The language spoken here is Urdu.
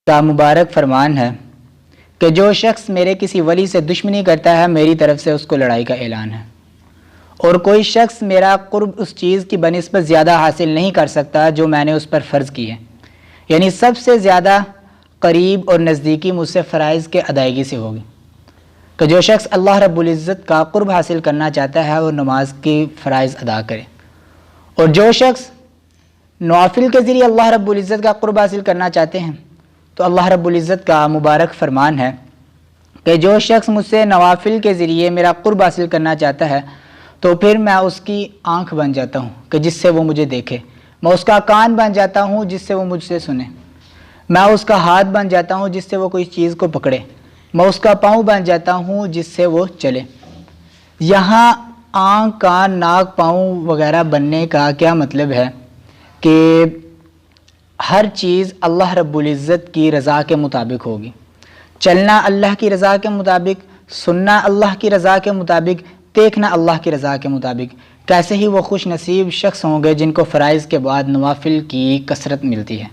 کا مبارک فرمان ہے کہ جو شخص میرے کسی ولی سے دشمنی کرتا ہے میری طرف سے اس کو لڑائی کا اعلان ہے، اور کوئی شخص میرا قرب اس چیز کی بنسبت زیادہ حاصل نہیں کر سکتا جو میں نے اس پر فرض کی ہے، یعنی سب سے زیادہ قریب اور نزدیکی مجھ سے فرائض کے ادائیگی سے ہوگی کہ جو شخص اللہ رب العزت کا قرب حاصل کرنا چاہتا ہے وہ نماز کی فرائض ادا کرے، اور جو شخص نوافل کے ذریعے اللہ رب العزت کا قرب حاصل کرنا چاہتے ہیں تو اللہ رب العزت کا مبارک فرمان ہے کہ جو شخص مجھ سے نوافل کے ذریعے میرا قرب حاصل کرنا چاہتا ہے تو پھر میں اس کی آنکھ بن جاتا ہوں کہ جس سے وہ مجھے دیکھے، میں اس کا کان بن جاتا ہوں جس سے وہ مجھ سے سنے، میں اس کا ہاتھ بن جاتا ہوں جس سے وہ کوئی چیز کو پکڑے، میں اس کا پاؤں بن جاتا ہوں جس سے وہ چلے۔ یہاں آنکھ، کان، ناک، پاؤں وغیرہ بننے کا کیا مطلب ہے کہ ہر چیز اللہ رب العزت کی رضا کے مطابق ہوگی، چلنا اللہ کی رضا کے مطابق، سننا اللہ کی رضا کے مطابق، دیکھنا اللہ کی رضا کے مطابق۔ کیسے ہی وہ خوش نصیب شخص ہوں گے جن کو فرائض کے بعد نوافل کی کثرت ملتی ہے۔